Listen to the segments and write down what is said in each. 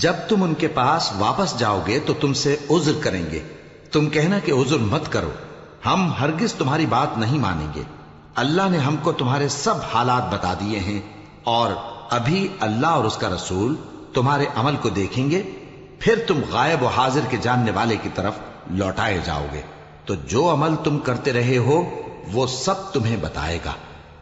جب تم ان کے پاس واپس جاؤ گے تو تم سے عذر کریں گے، تم کہنا کہ عذر مت کرو، ہم ہرگز تمہاری بات نہیں مانیں گے۔ اللہ نے ہم کو تمہارے سب حالات بتا دیے ہیں، اور ابھی اللہ اور اس کا رسول تمہارے عمل کو دیکھیں گے، پھر تم غائب و حاضر کے جاننے والے کی طرف لوٹائے جاؤ گے، تو جو عمل تم کرتے رہے ہو وہ سب تمہیں بتائے گا۔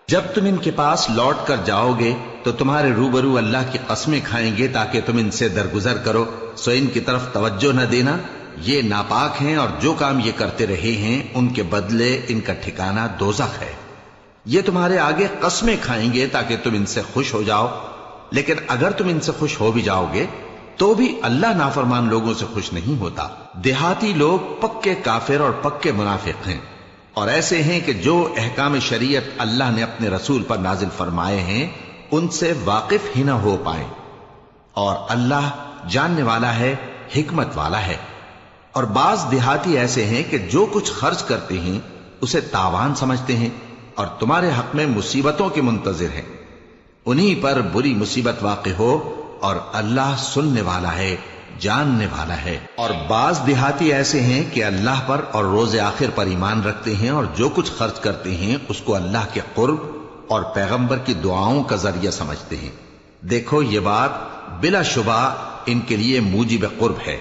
جب تم ان کے پاس لوٹ کر جاؤ گے تو تمہارے روبرو اللہ کی قسمیں کھائیں گے تاکہ تم ان سے درگزر کرو، سو ان کی طرف توجہ نہ دینا، یہ ناپاک ہیں، اور جو کام یہ کرتے رہے ہیں ان کے بدلے ان کا ٹھکانہ دوزخ ہے۔ یہ تمہارے آگے قسمیں کھائیں گے تاکہ تم ان سے خوش ہو جاؤ، لیکن اگر تم ان سے خوش ہو بھی جاؤ گے تو بھی اللہ نافرمان لوگوں سے خوش نہیں ہوتا۔ دیہاتی لوگ پکے کافر اور پکے منافق ہیں، اور ایسے ہیں کہ جو احکام شریعت اللہ نے اپنے رسول پر نازل فرمائے ہیں ان سے واقف ہی نہ ہو پائیں، اور اللہ جاننے والا ہے، حکمت والا ہے۔ اور بعض دیہاتی ایسے ہیں کہ جو کچھ خرچ کرتے ہیں اسے تاوان سمجھتے ہیں اور تمہارے حق میں مصیبتوں کے منتظر ہیں، انہی پر بری مصیبت واقع ہو، اور اللہ سننے والا ہے، جاننے والا ہے۔ اور بعض دیہاتی ایسے ہیں کہ اللہ پر اور روز آخر پر ایمان رکھتے ہیں، اور جو کچھ خرچ کرتے ہیں اس کو اللہ کے قرب اور پیغمبر کی دعاؤں کا ذریعہ سمجھتے ہیں۔ دیکھو یہ بات بلا شبہ ان کے لیے موجب قرب ہے،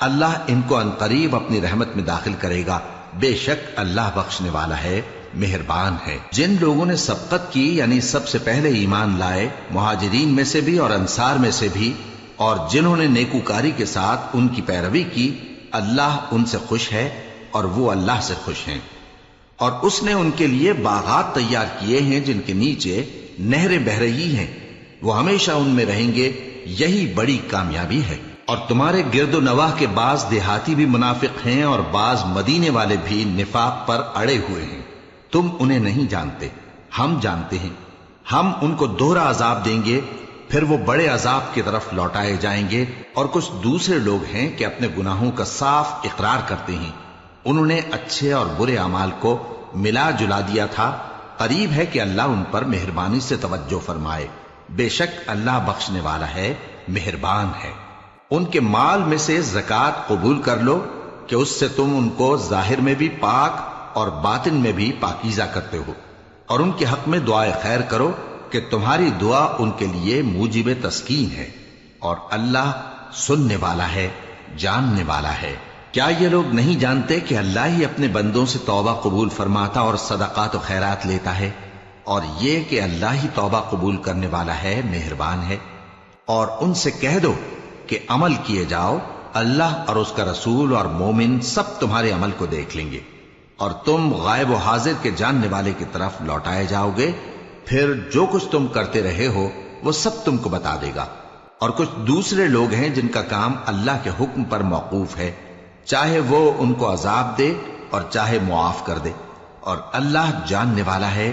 اللہ ان کو عنقریب اپنی رحمت میں داخل کرے گا، بے شک اللہ بخشنے والا ہے، مہربان ہے۔ جن لوگوں نے سبقت کی یعنی سب سے پہلے ایمان لائے، مہاجرین میں سے بھی اور انصار میں سے بھی، اور جنہوں نے نیکوکاری کے ساتھ ان کی پیروی کی، اللہ ان سے خوش ہے اور وہ اللہ سے خوش ہیں۔ اور اس نے ان کے لیے باغات تیار کیے ہیں جن کے نیچے نہریں بہہ رہی ہیں، وہ ہمیشہ ان میں رہیں گے، یہی بڑی کامیابی ہے۔ اور تمہارے گرد و نواح کے بعض دیہاتی بھی منافق ہیں اور بعض مدینے والے بھی نفاق پر اڑے ہوئے ہیں، تم انہیں نہیں جانتے، ہم جانتے ہیں۔ ہم ان کو دوہرا عذاب دیں گے، پھر وہ بڑے عذاب کی طرف لوٹائے جائیں گے۔ اور کچھ دوسرے لوگ ہیں کہ اپنے گناہوں کا صاف اقرار کرتے ہیں، انہوں نے اچھے اور برے اعمال کو ملا جلا دیا تھا، قریب ہے کہ اللہ ان پر مہربانی سے توجہ فرمائے، بے شک اللہ بخشنے والا ہے، مہربان ہے۔ ان کے مال میں سے زکوٰۃ قبول کر لو کہ اس سے تم ان کو ظاہر میں بھی پاک اور باطن میں بھی پاکیزہ کرتے ہو، اور ان کے حق میں دعائے خیر کرو کہ تمہاری دعا ان کے لیے موجب تسکین ہے، اور اللہ سننے والا ہے، جاننے والا ہے۔ کیا یہ لوگ نہیں جانتے کہ اللہ ہی اپنے بندوں سے توبہ قبول فرماتا اور صدقات و خیرات لیتا ہے، اور یہ کہ اللہ ہی توبہ قبول کرنے والا ہے، مہربان ہے۔ اور ان سے کہہ دو کہ عمل کیے جاؤ، اللہ اور اس کا رسول اور مومن سب تمہارے عمل کو دیکھ لیں گے، اور تم غائب و حاضر کے جاننے والے کی طرف لوٹائے جاؤ گے، پھر جو کچھ تم کرتے رہے ہو وہ سب تم کو بتا دے گا۔ اور کچھ دوسرے لوگ ہیں جن کا کام اللہ کے حکم پر موقوف ہے، چاہے وہ ان کو عذاب دے اور چاہے معاف کر دے، اور اللہ جاننے والا ہے،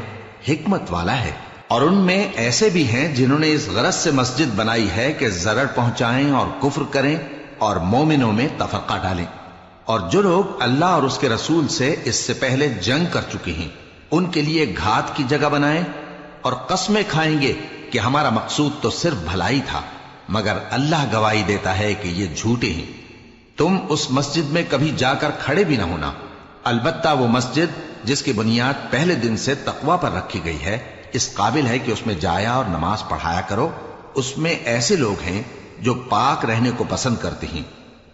حکمت والا ہے۔ اور ان میں ایسے بھی ہیں جنہوں نے اس غرض سے مسجد بنائی ہے کہ ضرر پہنچائیں اور کفر کریں اور مومنوں میں تفرقہ ڈالیں، اور جو لوگ اللہ اور اس کے رسول سے اس سے پہلے جنگ کر چکے ہیں ان کے لیے گھات کی جگہ بنائیں، اور قسمیں کھائیں گے کہ ہمارا مقصود تو صرف بھلائی تھا، مگر اللہ گواہی دیتا ہے کہ یہ جھوٹے ہیں۔ تم اس مسجد میں کبھی جا کر کھڑے بھی نہ ہونا، البتہ وہ مسجد جس کی بنیاد پہلے دن سے تقوی پر رکھی گئی ہے اس قابل ہے کہ اس میں جایا اور نماز پڑھایا کرو۔ اس میں ایسے لوگ ہیں جو پاک رہنے کو پسند کرتے ہیں،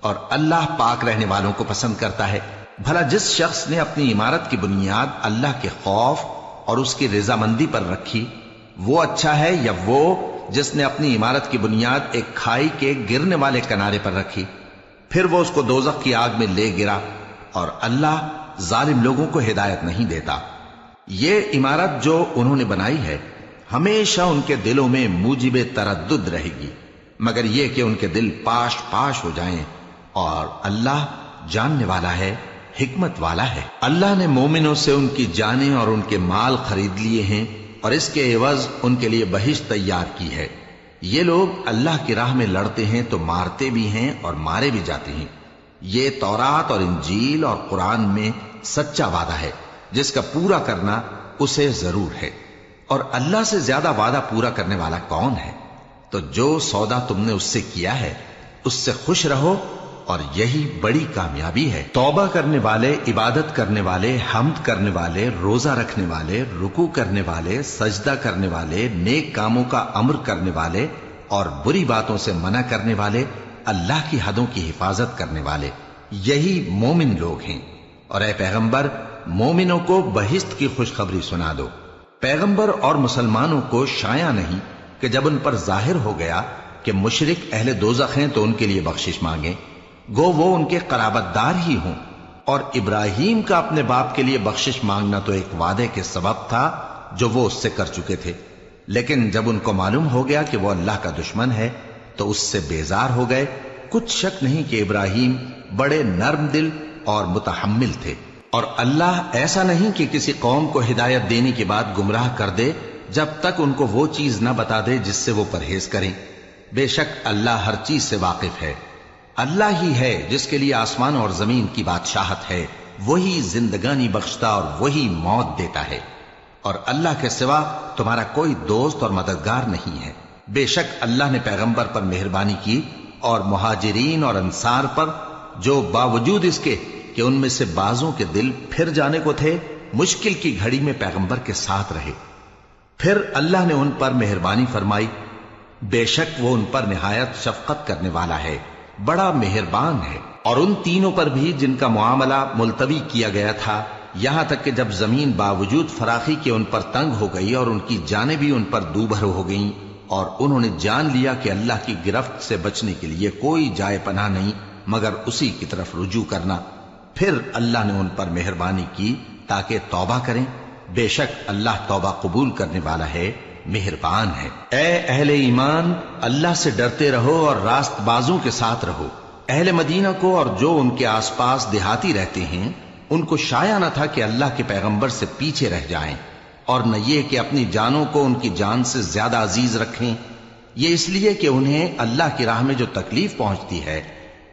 اور اللہ پاک رہنے والوں کو پسند کرتا ہے۔ بھلا جس شخص نے اپنی عمارت کی بنیاد اللہ کے خوف اور اس کی رضامندی پر رکھی، وہ اچھا ہے یا وہ جس نے اپنی عمارت کی بنیاد ایک کھائی کے گرنے والے کنارے پر رکھی، پھر وہ اس کو دوزخ کی آگ میں لے گرا، اور اللہ ظالم لوگوں کو ہدایت نہیں دیتا۔ یہ عمارت جو انہوں نے بنائی ہے ہمیشہ ان کے دلوں میں موجب تردد رہے گی، مگر یہ کہ ان کے دل پاش پاش ہو جائیں، اور اللہ جاننے والا ہے، حکمت والا ہے۔ اللہ نے مومنوں سے ان کی جانیں اور ان کے مال خرید لیے ہیں، اور اس کے عوض ان کے لیے بہشت تیار کی ہے۔ یہ لوگ اللہ کی راہ میں لڑتے ہیں تو مارتے بھی ہیں اور مارے بھی جاتے ہیں۔ یہ تورات اور انجیل اور قرآن میں سچا وعدہ ہے جس کا پورا کرنا اسے ضرور ہے، اور اللہ سے زیادہ وعدہ پورا کرنے والا کون ہے؟ تو جو سودا تم نے اس سے کیا ہے اس سے خوش رہو اور یہی بڑی کامیابی ہے۔ توبہ کرنے والے، عبادت کرنے والے، حمد کرنے والے، روزہ رکھنے والے، رکوع کرنے والے، سجدہ کرنے والے، نیک کاموں کا امر کرنے والے اور بری باتوں سے منع کرنے والے، اللہ کی حدوں کی حفاظت کرنے والے، یہی مومن لوگ ہیں۔ اور اے پیغمبر، مومنوں کو بہشت کی خوشخبری سنا دو۔ پیغمبر اور مسلمانوں کو شایع نہیں کہ جب ان پر ظاہر ہو گیا کہ مشرک اہل دوزخ ہیں تو ان کے لیے بخشش مانگیں، گو وہ ان کے قرابت دار ہی ہوں۔ اور ابراہیم کا اپنے باپ کے لیے بخشش مانگنا تو ایک وعدے کے سبب تھا جو وہ اس سے کر چکے تھے، لیکن جب ان کو معلوم ہو گیا کہ وہ اللہ کا دشمن ہے تو اس سے بیزار ہو گئے۔ کچھ شک نہیں کہ ابراہیم بڑے نرم دل اور متحمل تھے، اور اللہ ایسا نہیں کہ کسی قوم کو ہدایت دینے کے بعد گمراہ کر دے جب تک ان کو وہ چیز نہ بتا دے جس سے وہ پرہیز کریں۔ بے شک اللہ ہر چیز سے واقف ہے۔ اللہ ہی ہے جس کے لیے آسمان اور زمین کی بادشاہت ہے، وہی زندگانی بخشتا اور وہی موت دیتا ہے، اور اللہ کے سوا تمہارا کوئی دوست اور مددگار نہیں ہے۔ بے شک اللہ نے پیغمبر پر مہربانی کی اور مہاجرین اور انصار پر، جو باوجود اس کے کہ ان میں سے بعضوں کے دل پھر جانے کو تھے، مشکل کی گھڑی میں پیغمبر کے ساتھ رہے۔ پھر اللہ نے ان پر مہربانی فرمائی، بے شک وہ ان پر نہایت شفقت کرنے والا ہے، بڑا مہربان ہے۔ اور ان تینوں پر بھی جن کا معاملہ ملتوی کیا گیا تھا، یہاں تک کہ جب زمین باوجود فراخی کے ان پر تنگ ہو گئی اور ان کی جانیں بھی ان پر دوبھر ہو گئیں، اور انہوں نے جان لیا کہ اللہ کی گرفت سے بچنے کے لیے کوئی جائے پناہ نہیں مگر اسی کی طرف رجوع کرنا، پھر اللہ نے ان پر مہربانی کی تاکہ توبہ کریں۔ بے شک اللہ توبہ قبول کرنے والا ہے، مہربان ہے۔ اے اہل ایمان، اللہ سے ڈرتے رہو اور راست بازوں کے ساتھ رہو۔ اہل مدینہ کو اور جو ان کے آس پاس دیہاتی رہتے ہیں، ان کو شایع نہ تھا کہ اللہ کے پیغمبر سے پیچھے رہ جائیں، اور نہ یہ کہ اپنی جانوں کو ان کی جان سے زیادہ عزیز رکھیں۔ یہ اس لیے کہ انہیں اللہ کی راہ میں جو تکلیف پہنچتی ہے،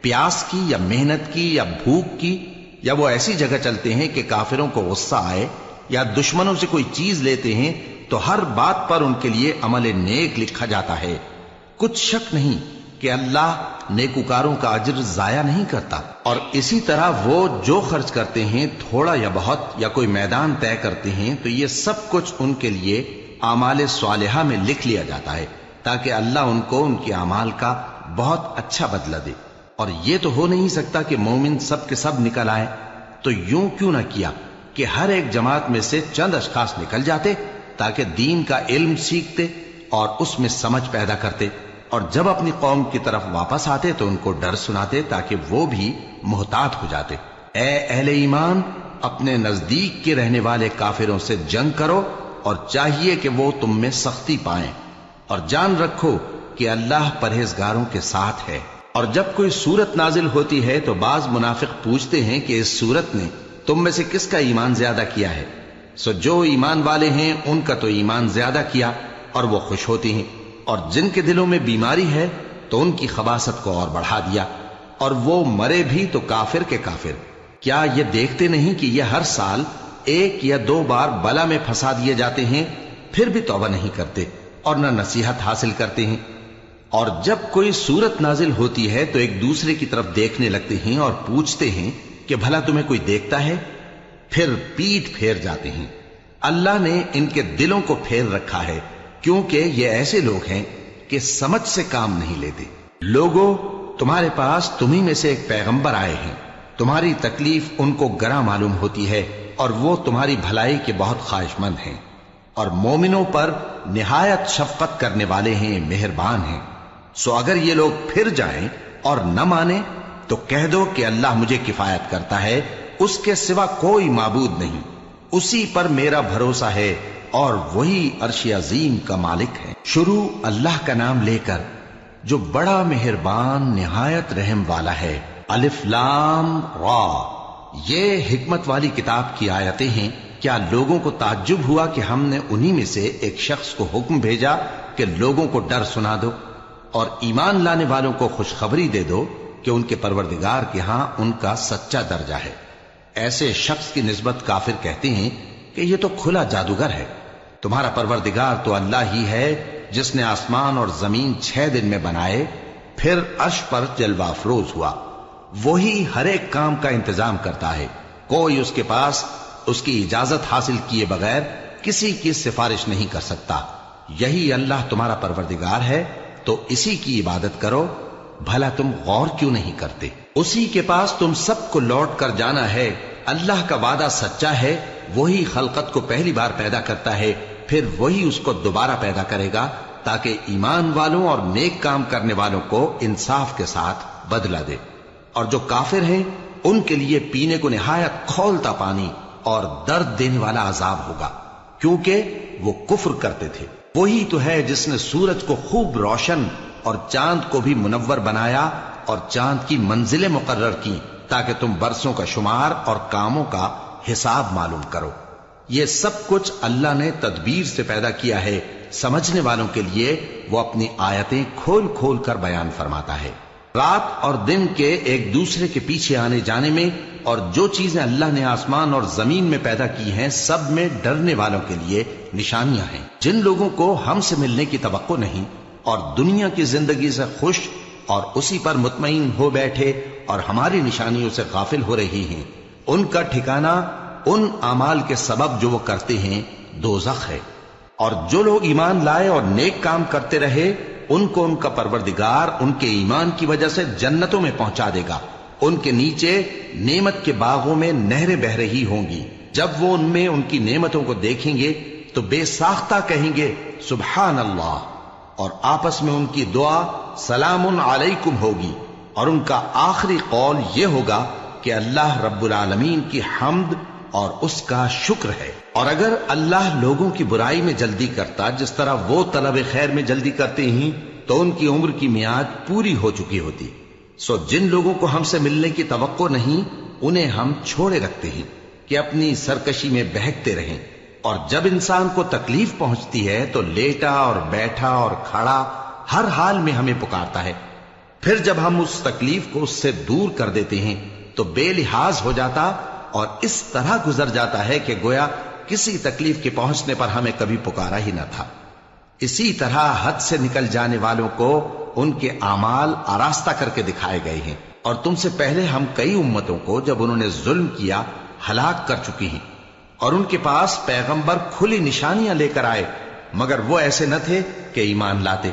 پیاس کی یا محنت کی یا بھوک کی، یا وہ ایسی جگہ چلتے ہیں کہ کافروں کو غصہ آئے یا دشمنوں سے کوئی چیز لیتے ہیں، تو ہر بات پر ان کے لیے عمل نیک لکھا جاتا ہے۔ کچھ شک نہیں کہ اللہ نیکوکاروں کا اجر ضائع نہیں کرتا۔ اور اسی طرح وہ جو خرچ کرتے ہیں، تھوڑا یا بہت، یا کوئی میدان طے کرتے ہیں، تو یہ سب کچھ ان کے لیے اعمال صالحہ میں لکھ لیا جاتا ہے، تاکہ اللہ ان کو ان کے اعمال کا بہت اچھا بدلہ دے۔ اور یہ تو ہو نہیں سکتا کہ مومن سب کے سب نکل آئے، تو یوں کیوں نہ کیا کہ ہر ایک جماعت میں سے چند اشخاص نکل جاتے تاکہ دین کا علم سیکھتے اور اس میں سمجھ پیدا کرتے، اور جب اپنی قوم کی طرف واپس آتے تو ان کو ڈر سناتے تاکہ وہ بھی محتاط ہو جاتے۔ اے اہل ایمان، اپنے نزدیک کے رہنے والے کافروں سے جنگ کرو، اور چاہیے کہ وہ تم میں سختی پائیں، اور جان رکھو کہ اللہ پرہیزگاروں کے ساتھ ہے۔ اور جب کوئی سورت نازل ہوتی ہے تو بعض منافق پوچھتے ہیں کہ اس سورت نے تم میں سے کس کا ایمان زیادہ کیا ہے؟ سو جو ایمان والے ہیں ان کا تو ایمان زیادہ کیا، اور وہ خوش ہوتے ہیں، اور جن کے دلوں میں بیماری ہے تو ان کی خباثت کو اور بڑھا دیا، اور وہ مرے بھی تو کافر کے کافر۔ کیا یہ دیکھتے نہیں کہ یہ ہر سال 1 یا 2 بار بلا میں پھنسا دیے جاتے ہیں، پھر بھی توبہ نہیں کرتے اور نہ نصیحت حاصل کرتے ہیں؟ اور جب کوئی سورت نازل ہوتی ہے تو ایک دوسرے کی طرف دیکھنے لگتے ہیں اور پوچھتے ہیں کہ بھلا تمہیں کوئی دیکھتا ہے؟ پھر پیٹ پھیر جاتے ہیں۔ اللہ نے ان کے دلوں کو پھیر رکھا ہے، کیونکہ یہ ایسے لوگ ہیں کہ سمجھ سے کام نہیں لیتے۔ لوگوں، تمہارے پاس تمہیں میں سے ایک پیغمبر آئے ہیں، تمہاری تکلیف ان کو گراں معلوم ہوتی ہے، اور وہ تمہاری بھلائی کے بہت خواہش مند ہیں، اور مومنوں پر نہایت شفقت کرنے والے ہیں، مہربان ہیں۔ سو اگر یہ لوگ پھر جائیں اور نہ مانیں تو کہہ دو کہ اللہ مجھے کفایت کرتا ہے، اس کے سوا کوئی معبود نہیں، اسی پر میرا بھروسہ ہے، اور وہی عرش عظیم کا مالک ہے۔ شروع اللہ کا نام لے کر جو بڑا مہربان نہایت رحم والا ہے۔ الف لام را، یہ حکمت والی کتاب کی آیتیں ہیں۔ کیا لوگوں کو تعجب ہوا کہ ہم نے انہی میں سے ایک شخص کو حکم بھیجا کہ لوگوں کو ڈر سنا دو اور ایمان لانے والوں کو خوشخبری دے دو کہ ان کے پروردگار کے ہاں ان کا سچا درجہ ہے۔ ایسے شخص کی نسبت کافر کہتے ہیں کہ یہ تو کھلا جادوگر ہے۔ تمہارا پروردگار تو اللہ ہی ہے جس نے آسمان اور زمین 6 دن میں بنائے، پھر عرش پر جلوہ افروز ہوا۔ وہی ہر ایک کام کا انتظام کرتا ہے، کوئی اس کے پاس اس کی اجازت حاصل کیے بغیر کسی کی سفارش نہیں کر سکتا۔ یہی اللہ تمہارا پروردگار ہے، تو اسی کی عبادت کرو، بھلا تم غور کیوں نہیں کرتے؟ اسی کے پاس تم سب کو لوٹ کر جانا ہے۔ اللہ کا وعدہ سچا ہے، وہی خلقت کو پہلی بار پیدا کرتا ہے، پھر وہی اس کو دوبارہ پیدا کرے گا تاکہ ایمان والوں اور نیک کام کرنے والوں کو انصاف کے ساتھ بدلہ دے۔ اور جو کافر ہیں ان کے لیے پینے کو نہایت کھولتا پانی اور درد دینے والا عذاب ہوگا، کیونکہ وہ کفر کرتے تھے۔ وہی تو ہے جس نے سورج کو خوب روشن اور چاند کو بھی منور بنایا اور چاند کی منزلیں مقرر کی تاکہ تم برسوں کا شمار اور کاموں کا حساب معلوم کرو۔ یہ سب کچھ اللہ نے تدبیر سے پیدا کیا ہے، سمجھنے والوں کے لیے وہ اپنی آیتیں کھول کھول کر بیان فرماتا ہے۔ رات اور دن کے ایک دوسرے کے پیچھے آنے جانے میں اور جو چیزیں اللہ نے آسمان اور زمین میں پیدا کی ہیں سب میں ڈرنے والوں کے لیے نشانیاں ہیں۔ جن لوگوں کو ہم سے ملنے کی توقع نہیں اور دنیا کی زندگی سے خوش اور اسی پر مطمئن ہو بیٹھے اور ہماری نشانیوں سے غافل ہو رہی ہیں، ان کا ٹھکانہ ان اعمال کے سبب جو وہ کرتے ہیں دوزخ ہے۔ اور جو لوگ ایمان لائے اور نیک کام کرتے رہے ان کو ان کا پروردگار ان کے ایمان کی وجہ سے جنتوں میں پہنچا دے گا، ان کے نیچے نعمت کے باغوں میں نہریں بہ رہی ہوں گی۔ جب وہ ان میں ان کی نعمتوں کو دیکھیں گے تو بے ساختہ کہیں گے سبحان اللہ، اور آپس میں ان کی دعا سلام علیکم ہوگی، اور ان کا آخری قول یہ ہوگا کہ اللہ رب العالمین کی حمد اور اس کا شکر ہے۔ اور اگر اللہ لوگوں کی برائی میں جلدی کرتا جس طرح وہ طلب خیر میں جلدی کرتے ہیں تو ان کی عمر کی میعاد پوری ہو چکی ہوتی۔ سو جن لوگوں کو ہم سے ملنے کی توقع نہیں انہیں ہم چھوڑے رکھتے ہیں کہ اپنی سرکشی میں بہکتے رہیں، اور جب انسان کو تکلیف پہنچتی ہے تو لیٹا اور بیٹھا اور کھڑا ہر حال میں ہمیں پکارتا ہے، پھر جب ہم اس تکلیف کو اس سے دور کر دیتے ہیں تو بے لحاظ ہو جاتا اور اس طرح گزر جاتا ہے کہ گویا کسی تکلیف کے پہنچنے پر ہمیں کبھی پکارا ہی نہ تھا۔ اسی طرح حد سے نکل جانے والوں کو ان کے اعمال آراستہ کر کے دکھائے گئے ہیں، اور تم سے پہلے ہم کئی امتوں کو جب انہوں نے ظلم کیا ہلاک کر چکی ہیں، اور ان کے پاس پیغمبر کھلی نشانیاں لے کر آئے مگر وہ ایسے نہ تھے کہ ایمان لاتے۔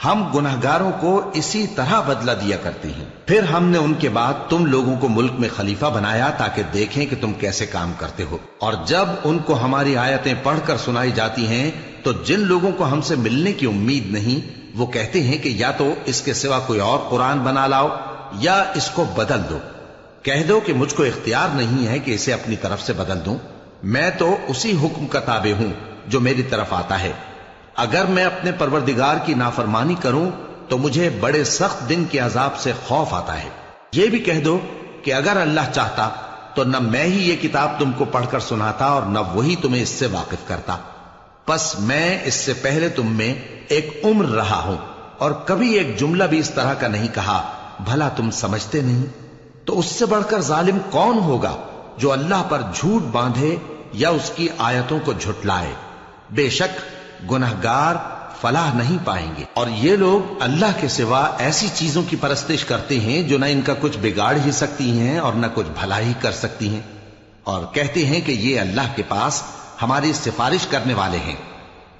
ہم گنہگاروں کو اسی طرح بدلہ دیا کرتے ہیں۔ پھر ہم نے ان کے بعد تم لوگوں کو ملک میں خلیفہ بنایا تاکہ دیکھیں کہ تم کیسے کام کرتے ہو، اور جب ان کو ہماری آیتیں پڑھ کر سنائی جاتی ہیں تو جن لوگوں کو ہم سے ملنے کی امید نہیں وہ کہتے ہیں کہ یا تو اس کے سوا کوئی اور قرآن بنا لاؤ یا اس کو بدل دو۔ کہہ دو کہ مجھ کو اختیار نہیں ہے کہ اسے اپنی طرف سے بدل دوں، میں تو اسی حکم کا تابع ہوں جو میری طرف آتا ہے۔ اگر میں اپنے پروردگار کی نافرمانی کروں تو مجھے بڑے سخت دن کے عذاب سے خوف آتا ہے۔ یہ بھی کہہ دو کہ اگر اللہ چاہتا تو نہ میں ہی یہ کتاب تم کو پڑھ کر سناتا اور نہ وہی تمہیں اس سے واقف کرتا، پس میں اس سے پہلے تم میں ایک عمر رہا ہوں اور کبھی ایک جملہ بھی اس طرح کا نہیں کہا، بھلا تم سمجھتے نہیں؟ تو اس سے بڑھ کر ظالم کون ہوگا جو اللہ پر جھوٹ باندھے یا اس کی آیتوں کو جھٹلائے؟ بے شک گنہگار فلاح نہیں پائیں گے۔ اور یہ لوگ اللہ کے سوا ایسی چیزوں کی پرستش کرتے ہیں جو نہ ان کا کچھ بگاڑ ہی سکتی ہیں اور نہ کچھ بھلا ہی کر سکتی ہیں، اور کہتے ہیں کہ یہ اللہ کے پاس ہماری سفارش کرنے والے ہیں۔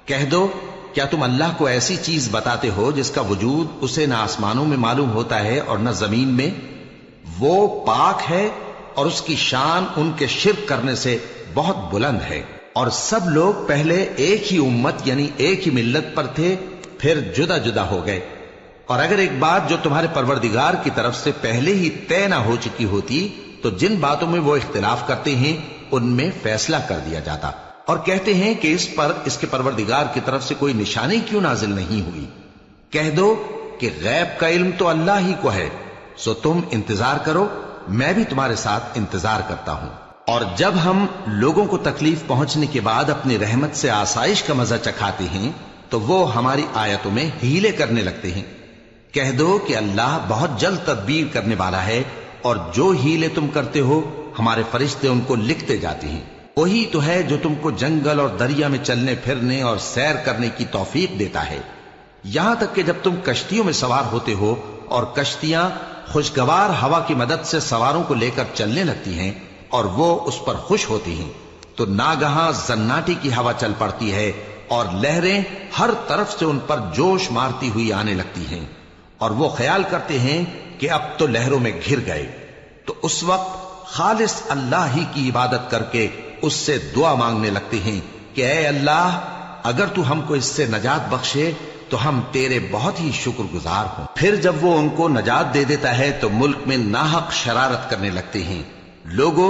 کہہ دو کیا تم اللہ کو ایسی چیز بتاتے ہو جس کا وجود اسے نہ آسمانوں میں معلوم ہوتا ہے اور نہ زمین میں؟ وہ پاک ہے اور اس کی شان ان کے شرک کرنے سے بہت بلند ہے۔ اور سب لوگ پہلے ایک ہی امت یعنی ایک ہی ملت پر تھے، پھر جدا جدا ہو گئے۔ اور اگر ایک بات جو تمہارے پروردگار کی طرف سے پہلے ہی طے نہ ہو چکی ہوتی تو جن باتوں میں وہ اختلاف کرتے ہیں ان میں فیصلہ کر دیا جاتا۔ اور کہتے ہیں کہ اس پر اس کے پروردگار کی طرف سے کوئی نشانی کیوں نازل نہیں ہوئی؟ کہہ دو کہ غیب کا علم تو اللہ ہی کو ہے، سو تم انتظار کرو، میں بھی تمہارے ساتھ انتظار کرتا ہوں۔ اور جب ہم لوگوں کو تکلیف پہنچنے کے بعد اپنی رحمت سے آسائش کا مزہ چکھاتے ہیں تو وہ ہماری آیتوں میں ہیلے کرنے لگتے ہیں۔ کہہ دو کہ اللہ بہت جلد تدبیر کرنے والا ہے، اور جو ہیلے تم کرتے ہو ہمارے فرشتے ان کو لکھتے جاتے ہیں۔ وہی تو ہے جو تم کو جنگل اور دریا میں چلنے پھرنے اور سیر کرنے کی توفیق دیتا ہے، یہاں تک کہ جب تم کشتیوں میں سوار ہوتے ہو اور کشتیاں خوشگوار ہوا کی مدد سے سواروں کو لے کر چلنے لگتی ہیں اور وہ اس پر خوش ہوتی ہیں، تو ناگہاں زناٹی کی ہوا چل پڑتی ہے اور لہریں ہر طرف سے ان پر جوش مارتی ہوئی آنے لگتی ہیں، اور وہ خیال کرتے ہیں کہ اب تو لہروں میں گھر گئے، تو اس وقت خالص اللہ ہی کی عبادت کر کے اس سے دعا مانگنے لگتے ہیں کہ اے اللہ، اگر تو ہم کو اس سے نجات بخشے تو ہم تیرے بہت ہی شکر گزار ہوں۔ پھر جب وہ ان کو نجات دے دیتا ہے تو ملک میں ناحق شرارت کرنے لگتے ہیں۔ لوگو،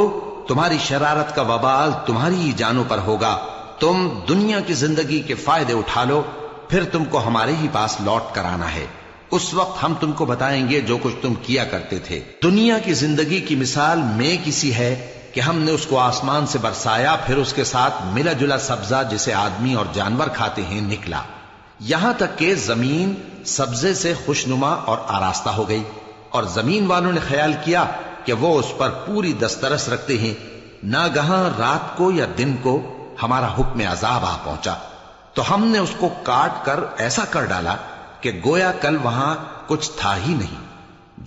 تمہاری شرارت کا وبال تمہاری ہی جانوں پر ہوگا، تم دنیا کی زندگی کے فائدے اٹھا لو، پھر تم کو ہمارے ہی پاس لوٹ کر آنا ہے، اس وقت ہم تم کو بتائیں گے جو کچھ تم کیا کرتے تھے۔ دنیا کی زندگی کی مثال میں کسی ہے کہ ہم نے اس کو آسمان سے برسایا، پھر اس کے ساتھ ملا جلا سبزہ جسے آدمی اور جانور کھاتے ہیں نکلا، یہاں تک کہ زمین سبزے سے خوشنما اور آراستہ ہو گئی، اور زمین والوں نے خیال کیا کہ وہ اس پر پوری دسترس رکھتے ہیں، ناگہاں رات کو یا دن کو ہمارا حکم عذاب آ پہنچا، تو ہم نے اس کو کاٹ کر ایسا کر ڈالا کہ گویا کل وہاں کچھ تھا ہی نہیں۔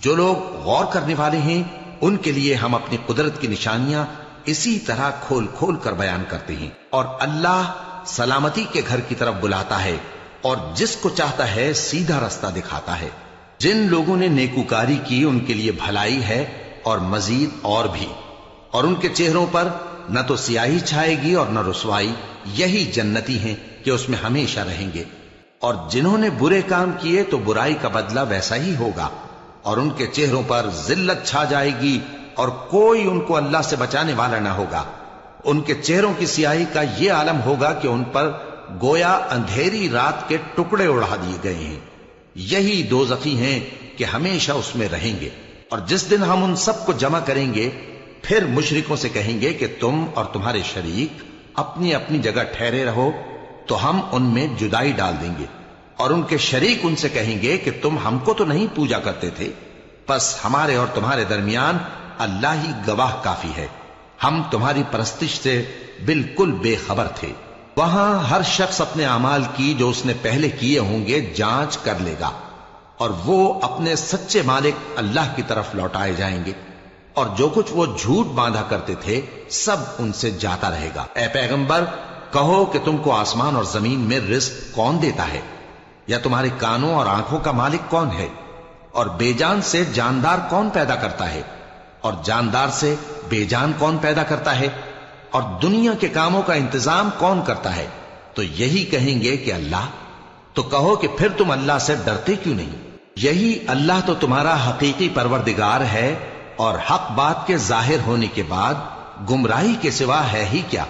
جو لوگ غور کرنے والے ہیں ان کے لیے ہم اپنی قدرت کی نشانیاں اسی طرح کھول کھول کر بیان کرتے ہیں، اور اللہ سلامتی کے گھر کی طرف بلاتا ہے اور جس کو چاہتا ہے سیدھا رستہ دکھاتا ہے۔ جن لوگوں نے نیکوکاری کی ان کے لیے بھلائی ہے اور مزید اور بھی، اور ان کے چہروں پر نہ تو سیاہی چھائے گی اور نہ رسوائی، یہی جنتی ہیں کہ اس میں ہمیشہ رہیں گے۔ اور جنہوں نے برے کام کیے تو برائی کا بدلہ ویسا ہی ہوگا، اور ان کے چہروں پر ذلت چھا جائے گی اور کوئی ان کو اللہ سے بچانے والا نہ ہوگا۔ ان کے چہروں کی سیاہی کا یہ عالم ہوگا کہ ان پر گویا اندھیری رات کے ٹکڑے اڑا دیے گئے ہیں، یہی دوزخی ہیں کہ ہمیشہ اس میں رہیں گے۔ اور جس دن ہم ان سب کو جمع کریں گے پھر مشرکوں سے کہیں گے کہ تم اور تمہارے شریک اپنی اپنی جگہ ٹھہرے رہو، تو ہم ان میں جدائی ڈال دیں گے، اور ان کے شریک ان سے کہیں گے کہ تم ہم کو تو نہیں پوجا کرتے تھے، پس ہمارے اور تمہارے درمیان اللہ ہی گواہ کافی ہے، ہم تمہاری پرستش سے بالکل بے خبر تھے۔ وہاں ہر شخص اپنے اعمال کی جو اس نے پہلے کیے ہوں گے جانچ کر لے گا، اور وہ اپنے سچے مالک اللہ کی طرف لوٹائے جائیں گے، اور جو کچھ وہ جھوٹ باندھا کرتے تھے سب ان سے جاتا رہے گا۔ اے پیغمبر، کہو کہ تم کو آسمان اور زمین میں رزق کون دیتا ہے، یا تمہارے کانوں اور آنکھوں کا مالک کون ہے، اور بے جان سے جاندار کون پیدا کرتا ہے، اور جاندار سے بے جان کون پیدا کرتا ہے، اور دنیا کے کاموں کا انتظام کون کرتا ہے؟ تو یہی کہیں گے کہ اللہ۔ تو کہو کہ پھر تم اللہ سے ڈرتے کیوں نہیں؟ یہی اللہ تو تمہارا حقیقی پروردگار ہے، اور حق بات کے ظاہر ہونے کے بعد گمراہی کے سوا ہے ہی کیا،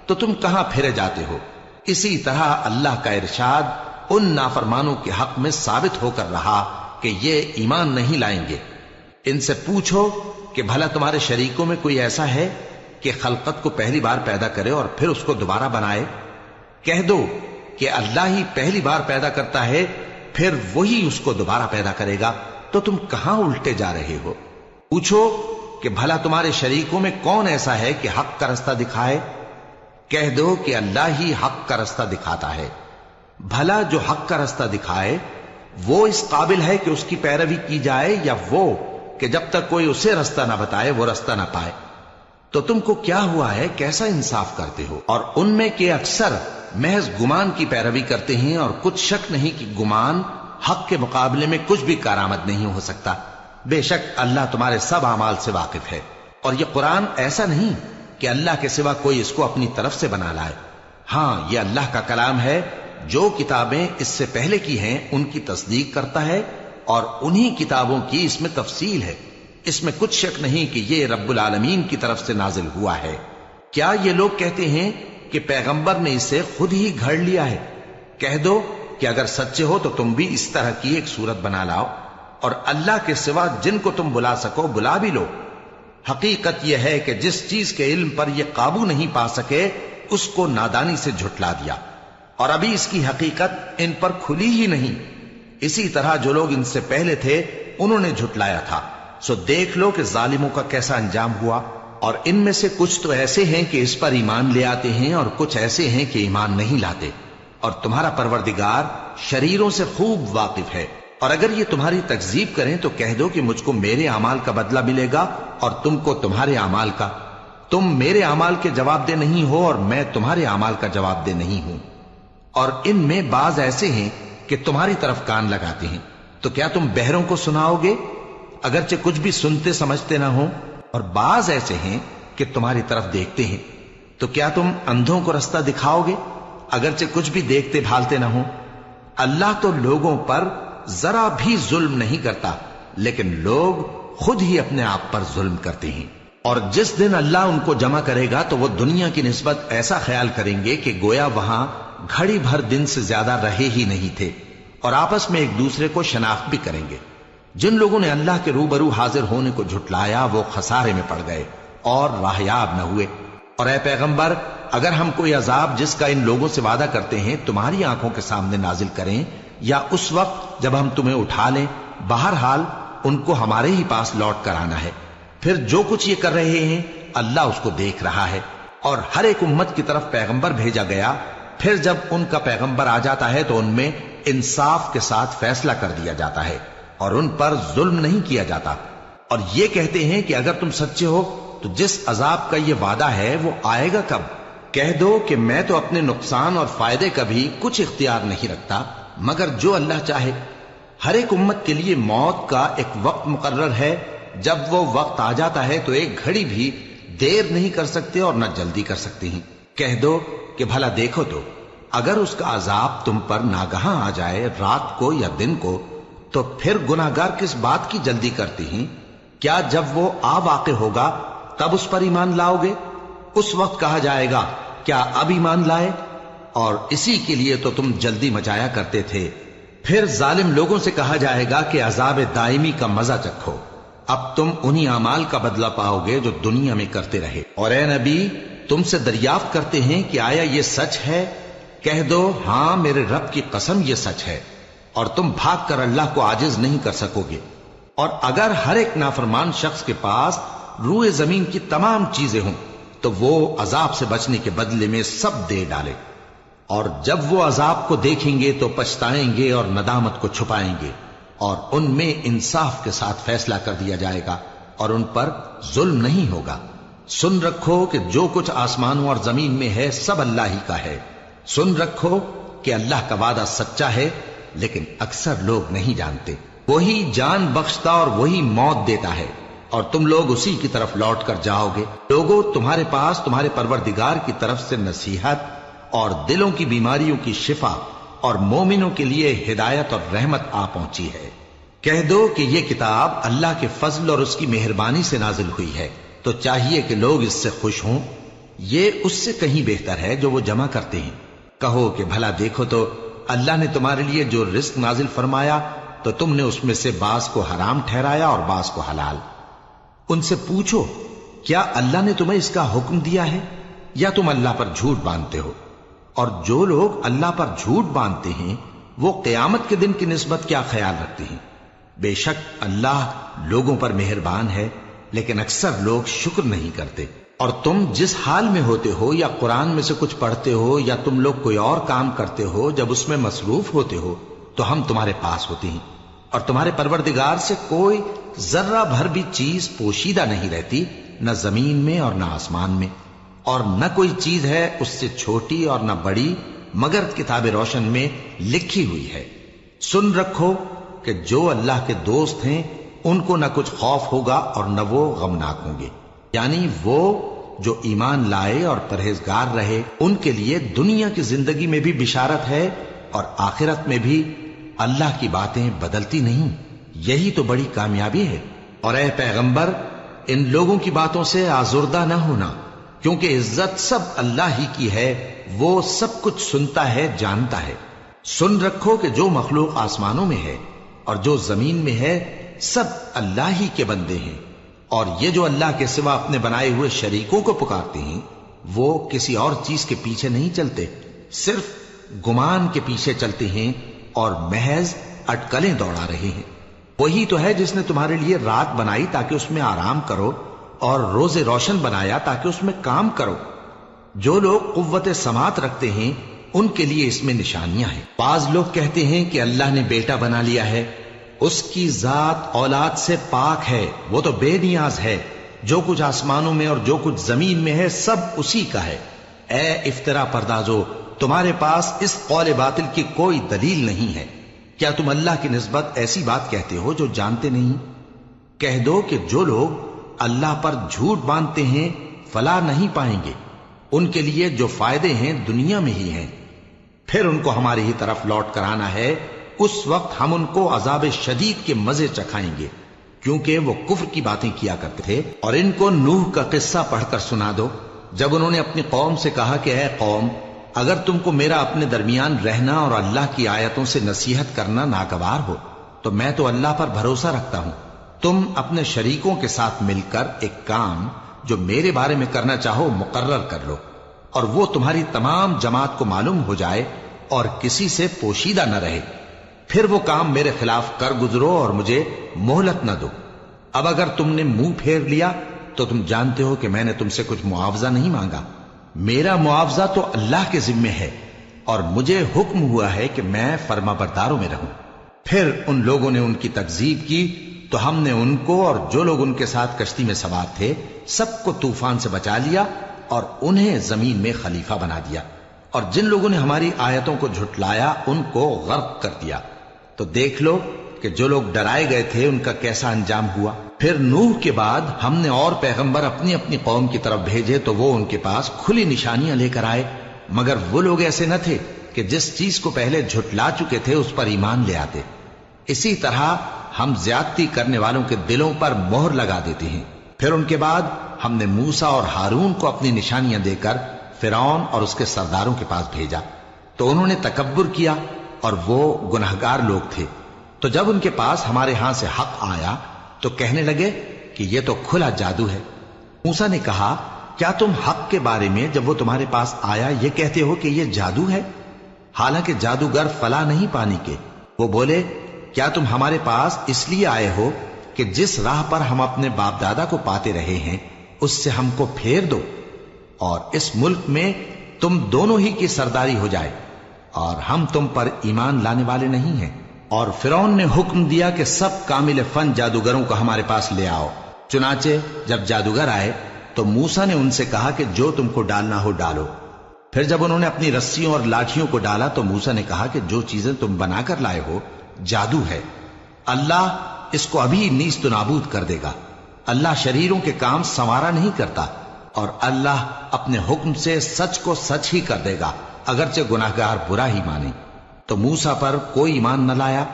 تو تم کہاں پھرے جاتے ہو؟ اسی طرح اللہ کا ارشاد ان نافرمانوں کے حق میں ثابت ہو کر رہا کہ یہ ایمان نہیں لائیں گے۔ ان سے پوچھو کہ بھلا تمہارے شریکوں میں کوئی ایسا ہے کہ خلقت کو پہلی بار پیدا کرے اور پھر اس کو دوبارہ بنائے؟ کہہ دو کہ اللہ ہی پہلی بار پیدا کرتا ہے، پھر وہی اس کو دوبارہ پیدا کرے گا، تو تم کہاں الٹے جا رہے ہو؟ پوچھو کہ بھلا تمہارے شریکوں میں کون ایسا ہے کہ حق کا رستہ دکھائے؟ کہہ دو کہ اللہ ہی حق کا رستہ دکھاتا ہے۔ بھلا جو حق کا رستہ دکھائے وہ اس قابل ہے کہ اس کی پیروی کی جائے، یا وہ کہ جب تک کوئی اسے رستہ نہ بتائے وہ رستہ نہ پائے؟ تو تم کو کیا ہوا ہے، کیسا انصاف کرتے ہو؟ اور ان میں کے اکثر محض گمان کی پیروی کرتے ہیں، اور کچھ شک نہیں کہ گمان حق کے مقابلے میں کچھ بھی کارآمد نہیں ہو سکتا۔ بے شک اللہ تمہارے سب اعمال سے واقف ہے، اور یہ قرآن ایسا نہیں کہ اللہ کے سوا کوئی اس کو اپنی طرف سے بنا لائے۔ ہاں، یہ اللہ کا کلام ہے، جو کتابیں اس سے پہلے کی ہیں ان کی تصدیق کرتا ہے، اور انہی کتابوں کی اس میں تفصیل ہے، اس میں کچھ شک نہیں کہ یہ رب العالمین کی طرف سے نازل ہوا ہے۔ کیا یہ لوگ کہتے ہیں کہ پیغمبر نے اسے خود ہی گھڑ لیا ہے؟ کہہ دو کہ اگر سچے ہو تو تم بھی اس طرح کی ایک صورت بنا لاؤ، اور اللہ کے سوا جن کو تم بلا سکو بلا بھی لو۔ حقیقت یہ ہے کہ جس چیز کے علم پر یہ قابو نہیں پا سکے اس کو نادانی سے جھٹلا دیا، اور ابھی اس کی حقیقت ان پر کھلی ہی نہیں۔ اسی طرح جو لوگ ان سے پہلے تھے انہوں نے جھٹلایا تھا، سو دیکھ لو کہ ظالموں کا کیسا انجام ہوا۔ اور ان میں سے کچھ تو ایسے ہیں کہ اس پر ایمان لے آتے ہیں، اور کچھ ایسے ہیں کہ ایمان نہیں لاتے، اور تمہارا پروردگار شریروں سے خوب واقف ہے۔ اور اگر یہ تمہاری تکذیب کریں تو کہہ دو کہ مجھ کو میرے اعمال کا بدلہ ملے گا اور تم کو تمہارے اعمال کا. تم میرے اعمال کے جواب دہ نہیں ہو اور میں تمہارے اعمال کا جواب دہ نہیں ہوں. اور ان میں بعض ایسے ہیں کہ تمہاری طرف کان لگاتے ہیں. تو کیا تم بہروں کو سناؤ گے اگرچہ کچھ بھی سنتے سمجھتے نہ ہو؟ اور بعض ایسے ہیں کہ تمہاری طرف دیکھتے ہیں. تو کیا تم اندھوں کو رستہ دکھاؤ گے اگرچہ کچھ بھی دیکھتے بھالتے نہ ہو؟ اللہ تو لوگوں پر ذرا بھی ظلم نہیں کرتا، لیکن لوگ خود ہی اپنے آپ پر ظلم کرتے ہیں. اور جس دن اللہ ان کو جمع کرے گا تو وہ دنیا کی نسبت ایسا خیال کریں گے کہ گویا وہاں گھڑی بھر دن سے زیادہ رہے ہی نہیں تھے، اور آپس میں ایک دوسرے کو شناخت بھی کریں گے. جن لوگوں نے اللہ کے روبرو حاضر ہونے کو جھٹلایا وہ خسارے میں پڑ گئے اور راہیاب نہ ہوئے. اور اے پیغمبر، اگر ہم کوئی عذاب جس کا ان لوگوں سے وعدہ کرتے ہیں تمہاری آنکھوں کے سامنے نازل کریں یا اس وقت جب ہم تمہیں اٹھا لیں، بہرحال ان کو ہمارے ہی پاس لوٹ کر آنا ہے. پھر جو کچھ یہ کر رہے ہیں اللہ اس کو دیکھ رہا ہے. اور ہر ایک امت کی طرف پیغمبر بھیجا گیا، پھر جب ان کا پیغمبر آ جاتا ہے تو ان میں انصاف کے ساتھ فیصلہ کر دیا جاتا ہے اور ان پر ظلم نہیں کیا جاتا. اور یہ کہتے ہیں کہ اگر تم سچے ہو تو جس عذاب کا یہ وعدہ ہے وہ آئے گا کب؟ کہہ دو کہ میں تو اپنے نقصان اور فائدے کا بھی کچھ اختیار نہیں رکھتا مگر جو اللہ چاہے. ہر ایک امت کے لیے موت کا ایک وقت مقرر ہے، جب وہ وقت آ جاتا ہے تو ایک گھڑی بھی دیر نہیں کر سکتے اور نہ جلدی کر سکتے ہیں. کہہ دو کہ بھلا دیکھو تو اگر اس کا عذاب تم پر ناگہاں آ جائے رات کو یا دن کو تو پھر گناہگار کس بات کی جلدی کرتے ہیں؟ کیا جب وہ آ واقع ہوگا تب اس پر ایمان لاؤ گے؟ اس وقت کہا جائے گا کیا اب ایمان لائے؟ اور اسی کے لیے تو تم جلدی مچایا کرتے تھے. پھر ظالم لوگوں سے کہا جائے گا کہ عذاب دائمی کا مزہ چکھو، اب تم انہی اعمال کا بدلہ پاؤ گے جو دنیا میں کرتے رہے. اور اے نبی، تم سے دریافت کرتے ہیں کہ آیا یہ سچ ہے؟ کہہ دو ہاں میرے رب کی قسم یہ سچ ہے، اور تم بھاگ کر اللہ کو عاجز نہیں کر سکو گے. اور اگر ہر ایک نافرمان شخص کے پاس روئے زمین کی تمام چیزیں ہوں تو وہ عذاب سے بچنے کے بدلے میں سب دے ڈالے، اور جب وہ عذاب کو دیکھیں گے تو پچھتائیں گے اور ندامت کو چھپائیں گے، اور ان میں انصاف کے ساتھ فیصلہ کر دیا جائے گا اور ان پر ظلم نہیں ہوگا. سن رکھو کہ جو کچھ آسمانوں اور زمین میں ہے سب اللہ ہی کا ہے. سن رکھو کہ اللہ کا وعدہ سچا ہے لیکن اکثر لوگ نہیں جانتے. وہی جان بخشتا اور وہی موت دیتا ہے اور تم لوگ اسی کی طرف لوٹ کر جاؤ گے. لوگوں، تمہارے پاس تمہارے پروردگار کی طرف سے نصیحت اور دلوں کی بیماریوں کی شفا اور مومنوں کے لیے ہدایت اور رحمت آ پہنچی ہے. کہہ دو کہ یہ کتاب اللہ کے فضل اور اس کی مہربانی سے نازل ہوئی ہے، تو چاہیے کہ لوگ اس سے خوش ہوں. یہ اس سے کہیں بہتر ہے جو وہ جمع کرتے ہیں. کہو کہ بھلا دیکھو تو اللہ نے تمہارے لیے جو رزق نازل فرمایا تو تم نے اس میں سے بعض کو حرام ٹھہرایا اور بعض کو حلال. ان سے پوچھو کیا اللہ نے تمہیں اس کا حکم دیا ہے یا تم اللہ پر جھوٹ باندھتے ہو؟ اور جو لوگ اللہ پر جھوٹ باندھتے ہیں وہ قیامت کے دن کی نسبت کیا خیال رکھتے ہیں؟ بے شک اللہ لوگوں پر مہربان ہے لیکن اکثر لوگ شکر نہیں کرتے. اور تم جس حال میں ہوتے ہو یا قرآن میں سے کچھ پڑھتے ہو یا تم لوگ کوئی اور کام کرتے ہو، جب اس میں مصروف ہوتے ہو تو ہم تمہارے پاس ہوتے ہیں، اور تمہارے پروردگار سے کوئی ذرہ بھر بھی چیز پوشیدہ نہیں رہتی، نہ زمین میں اور نہ آسمان میں، اور نہ کوئی چیز ہے اس سے چھوٹی اور نہ بڑی مگر کتاب روشن میں لکھی ہوئی ہے. سن رکھو کہ جو اللہ کے دوست ہیں ان کو نہ کچھ خوف ہوگا اور نہ وہ غمناک ہوں گے. یعنی وہ جو ایمان لائے اور پرہیزگار رہے ان کے لیے دنیا کی زندگی میں بھی بشارت ہے اور آخرت میں بھی. اللہ کی باتیں بدلتی نہیں، یہی تو بڑی کامیابی ہے. اور اے پیغمبر، ان لوگوں کی باتوں سے آزردہ نہ ہونا، کیونکہ عزت سب اللہ ہی کی ہے، وہ سب کچھ سنتا ہے، جانتا ہے. سن رکھو کہ جو مخلوق آسمانوں میں ہے اور جو زمین میں ہے سب اللہ ہی کے بندے ہیں، اور یہ جو اللہ کے سوا اپنے بنائے ہوئے شریکوں کو پکارتے ہیں وہ کسی اور چیز کے پیچھے نہیں چلتے، صرف گمان کے پیچھے چلتے ہیں اور محض اٹکلیں دوڑا رہے ہیں. وہی تو ہے جس نے تمہارے لیے رات بنائی تاکہ اس میں آرام کرو اور روز روشن بنایا تاکہ اس میں کام کرو. جو لوگ قوت سماعت رکھتے ہیں ان کے لیے اس میں نشانیاں ہیں. بعض لوگ کہتے ہیں کہ اللہ نے بیٹا بنا لیا ہے اس کی ذات اولاد سے پاک ہے، وہ تو بے نیاز ہے، جو کچھ آسمانوں میں اور جو کچھ زمین میں ہے سب اسی کا ہے۔ اے افترا پردازو، تمہارے پاس اس قول باطل کی کوئی دلیل نہیں ہے، کیا تم اللہ کی نسبت ایسی بات کہتے ہو جو جانتے نہیں؟ کہہ دو کہ جو لوگ اللہ پر جھوٹ باندھتے ہیں فلاح نہیں پائیں گے، ان کے لیے جو فائدے ہیں دنیا میں ہی ہیں، پھر ان کو ہماری ہی طرف لوٹ کر آنا ہے، اس وقت ہم ان کو عذاب شدید کے مزے چکھائیں گے، کیونکہ وہ کفر کی باتیں کیا کرتے تھے۔ اور ان کو نوح کا قصہ پڑھ کر سنا دو، جب انہوں نے اپنی قوم سے کہا کہ اے قوم، اگر تم کو میرا اپنے درمیان رہنا اور اللہ کی آیتوں سے نصیحت کرنا ناگوار ہو تو میں تو اللہ پر بھروسہ رکھتا ہوں، تم اپنے شریکوں کے ساتھ مل کر ایک کام جو میرے بارے میں کرنا چاہو مقرر کر لو، اور وہ تمہاری تمام جماعت کو معلوم ہو جائے اور کسی سے پوشیدہ نہ رہے، پھر وہ کام میرے خلاف کر گزرو اور مجھے مہلت نہ دو۔ اب اگر تم نے منہ پھیر لیا تو تم جانتے ہو کہ میں نے تم سے کچھ معاوضہ نہیں مانگا، میرا معاوضہ تو اللہ کے ذمے ہے، اور مجھے حکم ہوا ہے کہ میں فرما برداروں میں رہوں۔ پھر ان لوگوں نے ان کی تکذیب کی تو ہم نے ان کو اور جو لوگ ان کے ساتھ کشتی میں سوار تھے سب کو طوفان سے بچا لیا اور انہیں زمین میں خلیفہ بنا دیا، اور جن لوگوں نے ہماری آیتوں کو جھٹلایا ان کو غرق کر دیا۔ تو دیکھ لو کہ جو لوگ ڈرائے گئے تھے ان کا کیسا انجام ہوا۔ پھر نوح کے بعد ہم نے اور پیغمبر اپنی اپنی قوم کی طرف بھیجے تو وہ ان کے پاس کھلی نشانیاں لے کر آئے، مگر وہ لوگ ایسے نہ تھے کہ جس چیز کو پہلے جھٹلا چکے تھے اس پر ایمان لے آتے۔ اسی طرح ہم زیادتی کرنے والوں کے دلوں پر مہر لگا دیتے ہیں۔ پھر ان کے بعد ہم نے موسیٰ اور ہارون کو اپنی نشانیاں دے کر فرعون اور اس کے سرداروں کے پاس بھیجا، تو انہوں نے تکبر کیا اور وہ گناہگار لوگ تھے۔ تو جب ان کے پاس ہمارے ہاں سے حق آیا تو کہنے لگے کہ یہ تو کھلا جادو ہے۔ موسیٰ نے کہا کیا تم حق کے بارے میں جب وہ تمہارے پاس آیا یہ کہتے ہو کہ یہ جادو ہے، حالانکہ جادوگر فلاح نہیں پانی کے؟ وہ بولے کیا تم ہمارے پاس اس لیے آئے ہو کہ جس راہ پر ہم اپنے باپ دادا کو پاتے رہے ہیں اس سے ہم کو پھیر دو، اور اس ملک میں تم دونوں ہی کی سرداری ہو جائے، اور ہم تم پر ایمان لانے والے نہیں ہیں؟ اور فرعون نے حکم دیا کہ سب کامل فن جادوگروں کو ہمارے پاس لے آؤ۔ چنانچہ جب جادوگر آئے تو موسیٰ نے ان سے کہا کہ جو تم کو ڈالنا ہو ڈالو۔ پھر جب انہوں نے اپنی رسیوں اور لاٹھیوں کو ڈالا تو موسیٰ نے کہا کہ جو چیزیں تم بنا کر لائے ہو جادو ہے، اللہ اس کو ابھی نیست و نابود کر دے گا۔ اللہ شریروں کے کام سنوارا نہیں کرتا، اور اللہ اپنے حکم سے سچ کو سچ ہی کر دے گا اگرچہ گناہگار برا ہی مانے۔ تو موسیٰ پر کوئی ایمان نہ لایا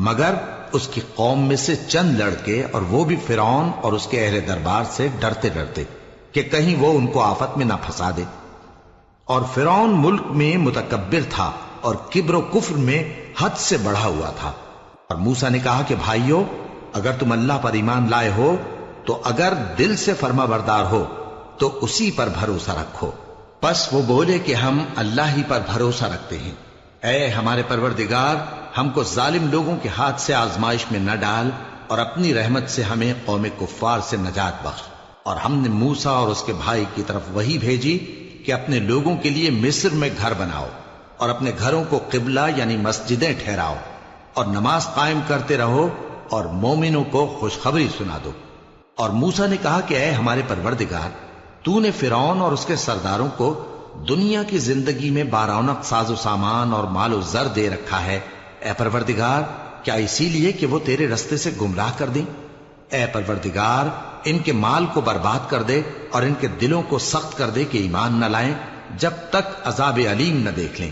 مگر اس کی قوم میں سے چند لڑکے، اور وہ بھی فرعون اور اس کے اہل دربار سے ڈرتے ڈرتے کہ کہیں وہ ان کو آفت میں نہ پھنسا دے۔ اور فرعون ملک میں متکبر تھا اور کبر و کفر میں حد سے بڑھا ہوا تھا۔ اور موسیٰ نے کہا کہ بھائیو، اگر تم اللہ پر ایمان لائے ہو تو اگر دل سے فرما بردار ہو تو اسی پر بھروسہ رکھو۔ پس وہ بولے کہ ہم اللہ ہی پر بھروسہ رکھتے ہیں۔ اے ہمارے پروردگار، ہم کو ظالم لوگوں کے ہاتھ سے آزمائش میں نہ ڈال، اور اپنی رحمت سے ہمیں قوم کفار سے نجات بخش۔ اور ہم نے موسیٰ اور اس کے بھائی کی طرف وحی بھیجی کہ اپنے لوگوں کے لیے مصر میں گھر بناؤ، اور اپنے گھروں کو قبلہ یعنی مسجدیں ٹھہراؤ، اور نماز قائم کرتے رہو، اور مومنوں کو خوشخبری سنا دو۔ اور موسیٰ نے کہا کہ اے ہمارے پروردگار، تو نے فرعون اور اس کے سرداروں کو دنیا کی زندگی میں بارونق ساز و سامان اور مال و زر دے رکھا ہے، اے پروردگار کیا اسی لیے کہ وہ تیرے رستے سے گمراہ کر دیں؟ اے پروردگار ان کے مال کو برباد کر دے اور ان کے دلوں کو سخت کر دے کہ ایمان نہ لائیں جب تک عذاب علیم نہ دیکھ لیں۔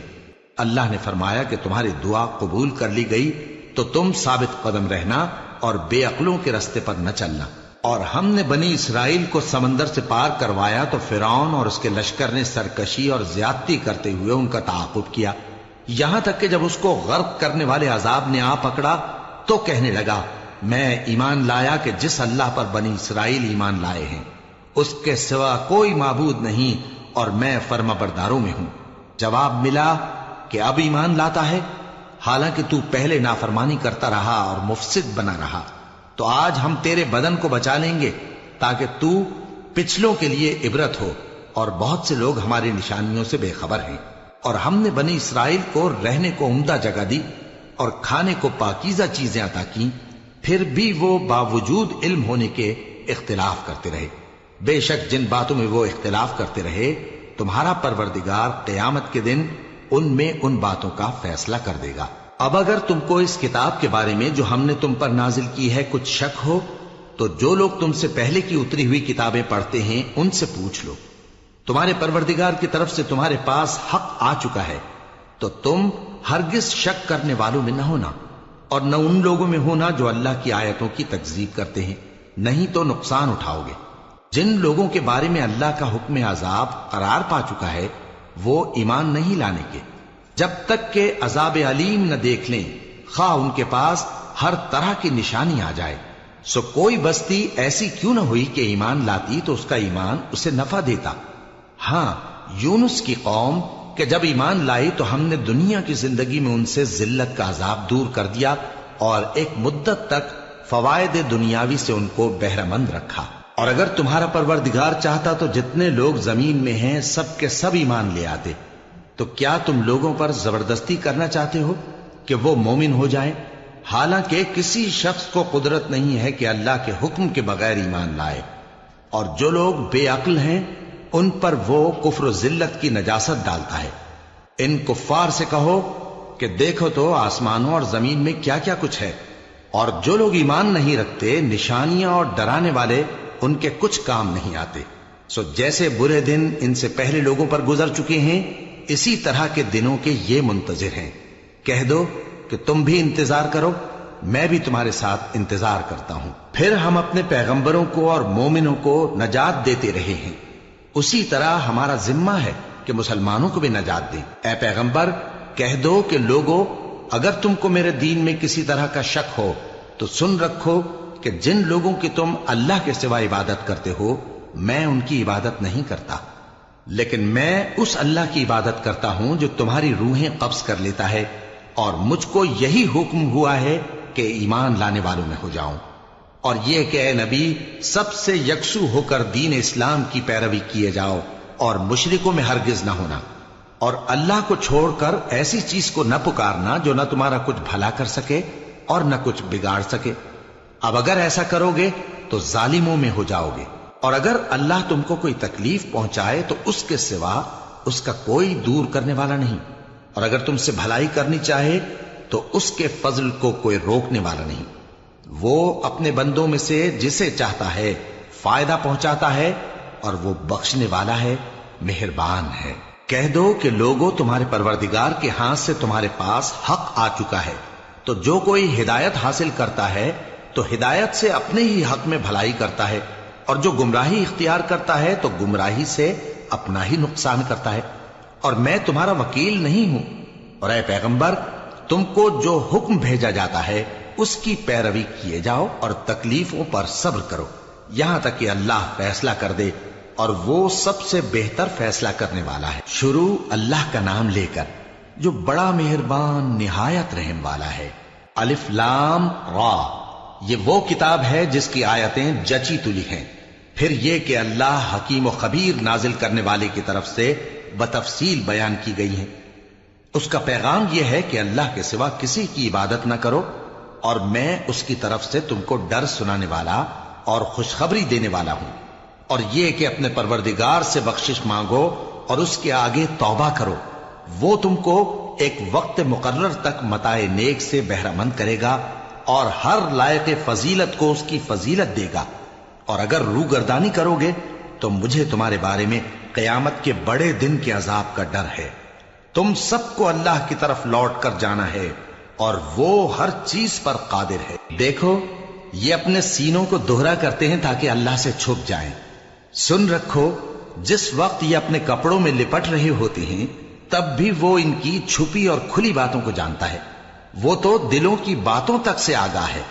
اللہ نے فرمایا کہ تمہاری دعا قبول کر لی گئی تو تم ثابت قدم رہنا اور بے عقلوں کے رستے پر نہ چلنا۔ اور ہم نے بنی اسرائیل کو سمندر سے پار کروایا تو فرعون اور اس کے لشکر نے سرکشی اور زیادتی کرتے ہوئے ان کا تعاقب کیا، یہاں تک کہ جب اس کو غرق کرنے والے عذاب نے آ پکڑا تو کہنے لگا میں ایمان لایا کہ جس اللہ پر بنی اسرائیل ایمان لائے ہیں اس کے سوا کوئی معبود نہیں، اور میں فرما برداروں میں ہوں۔ جواب ملا کہ اب ایمان لاتا ہے، حالانکہ تو پہلے نافرمانی کرتا رہا اور مفسد بنا رہا، تو آج ہم تیرے بدن کو بچا لیں گے تاکہ تو پچھلوں کے لیے عبرت ہو، اور بہت سے لوگ ہماری نشانیوں سے بے خبر ہیں۔ اور ہم نے بنی اسرائیل کو رہنے کو عمدہ جگہ دی، اور کھانے کو پاکیزہ چیزیں عطا کی، پھر بھی وہ باوجود علم ہونے کے اختلاف کرتے رہے۔ بے شک جن باتوں میں وہ اختلاف کرتے رہے تمہارا پروردگار قیامت کے دن ان میں ان باتوں کا فیصلہ کر دے گا۔ اب اگر تم کو اس کتاب کے بارے میں جو ہم نے تم پر نازل کی ہے کچھ شک ہو تو جو لوگ تم سے پہلے کی اتری ہوئی کتابیں پڑھتے ہیں ان سے پوچھ لو۔ تمہارے پروردگار کی طرف سے تمہارے پاس حق آ چکا ہے تو تم ہرگز شک کرنے والوں میں نہ ہونا، اور نہ ان لوگوں میں ہونا جو اللہ کی آیتوں کی تکذیب کرتے ہیں، نہیں تو نقصان اٹھاؤ گے۔ جن لوگوں کے بارے میں اللہ کا حکم عذاب قرار پا چکا ہے وہ ایمان نہیں لانے کے جب تک کہ عذاب علیم نہ دیکھ لیں، خواہ ان کے پاس ہر طرح کی نشانی آ جائے۔ سو کوئی بستی ایسی کیوں نہ ہوئی کہ ایمان لاتی تو اس کا ایمان اسے نفع دیتا۔ ہاں، یونس کی قوم کہ جب ایمان لائی تو ہم نے دنیا کی زندگی میں ان سے ذلت کا عذاب دور کر دیا اور ایک مدت تک فوائد دنیاوی سے ان کو بہرہ مند رکھا۔ اور اگر تمہارا پروردگار چاہتا تو جتنے لوگ زمین میں ہیں سب کے سب ایمان لے آتے، تو کیا تم لوگوں پر زبردستی کرنا چاہتے ہو کہ وہ مومن ہو جائیں؟ حالانکہ کسی شخص کو قدرت نہیں ہے کہ اللہ کے حکم کے بغیر ایمان لائے، اور جو لوگ بے عقل ہیں ان پر وہ کفر و ذلت کی نجاست ڈالتا ہے۔ ان کفار سے کہو کہ دیکھو تو آسمانوں اور زمین میں کیا کیا کچھ ہے، اور جو لوگ ایمان نہیں رکھتے نشانیاں اور ڈرانے والے ان کے کچھ کام نہیں آتے۔ سو جیسے برے دن ان سے پہلے لوگوں پر گزر چکے ہیں اسی طرح کے دنوں کے یہ منتظر ہیں۔ کہہ دو کہ تم بھی انتظار کرو، میں بھی تمہارے ساتھ انتظار کرتا ہوں۔ پھر ہم اپنے پیغمبروں کو اور مومنوں کو نجات دیتے رہے ہیں، اسی طرح ہمارا ذمہ ہے کہ مسلمانوں کو بھی نجات دیں۔ اے پیغمبر کہہ دو کہ لوگو اگر تم کو میرے دین میں کسی طرح کا شک ہو تو سن رکھو کہ جن لوگوں کی تم اللہ کے سوا عبادت کرتے ہو میں ان کی عبادت نہیں کرتا، لیکن میں اس اللہ کی عبادت کرتا ہوں جو تمہاری روحیں قبض کر لیتا ہے، اور مجھ کو یہی حکم ہوا ہے کہ ایمان لانے والوں میں ہو جاؤں، اور یہ کہ اے نبی سب سے یکسو ہو کر دین اسلام کی پیروی کیے جاؤ اور مشرکوں میں ہرگز نہ ہونا، اور اللہ کو چھوڑ کر ایسی چیز کو نہ پکارنا جو نہ تمہارا کچھ بھلا کر سکے اور نہ کچھ بگاڑ سکے۔ اب اگر ایسا کرو گے تو ظالموں میں ہو جاؤ گے، اور اگر اللہ تم کو کوئی تکلیف پہنچائے تو اس کے سوا اس کا کوئی دور کرنے والا نہیں، اور اگر تم سے بھلائی کرنی چاہے تو اس کے فضل کو کوئی روکنے والا نہیں۔ وہ اپنے بندوں میں سے جسے چاہتا ہے فائدہ پہنچاتا ہے، اور وہ بخشنے والا ہے، مہربان ہے۔ کہہ دو کہ لوگوں تمہارے پروردگار کے ہاتھ سے تمہارے پاس حق آ چکا ہے، تو جو کوئی ہدایت حاصل کرتا ہے تو ہدایت سے اپنے ہی حق میں بھلائی کرتا ہے، اور جو گمراہی اختیار کرتا ہے تو گمراہی سے اپنا ہی نقصان کرتا ہے، اور میں تمہارا وکیل نہیں ہوں۔ اور اے پیغمبر تم کو جو حکم بھیجا جاتا ہے اس کی پیروی کیے جاؤ اور تکلیفوں پر صبر کرو یہاں تک کہ اللہ فیصلہ کر دے، اور وہ سب سے بہتر فیصلہ کرنے والا ہے۔ شروع اللہ کا نام لے کر جو بڑا مہربان نہایت رحم والا ہے۔ الف لام را، یہ وہ کتاب ہے جس کی آیتیں جچی تلی ہیں۔ پھر یہ کہ اللہ حکیم و خبیر نازل کرنے والے کی طرف سے بتفصیل بیان کی گئی ہیں۔ اس کا پیغام یہ ہے کہ اللہ کے سوا کسی کی عبادت نہ کرو، اور میں اس کی طرف سے تم کو ڈر سنانے والا اور خوشخبری دینے والا ہوں، اور یہ کہ اپنے پروردگار سے بخشش مانگو اور اس کے آگے توبہ کرو، وہ تم کو ایک وقت مقرر تک متاع نیک سے بہرہ مند کرے گا، اور ہر لائق فضیلت کو اس کی فضیلت دے گا۔ اور اگر روگردانی کرو گے تو مجھے تمہارے بارے میں قیامت کے بڑے دن کے عذاب کا ڈر ہے۔ تم سب کو اللہ کی طرف لوٹ کر جانا ہے، اور وہ ہر چیز پر قادر ہے۔ دیکھو یہ اپنے سینوں کو دوہرا کرتے ہیں تاکہ اللہ سے چھپ جائیں۔ سن رکھو جس وقت یہ اپنے کپڑوں میں لپٹ رہے ہوتے ہیں تب بھی وہ ان کی چھپی اور کھلی باتوں کو جانتا ہے، وہ تو دلوں کی باتوں تک سے آگاہ ہے۔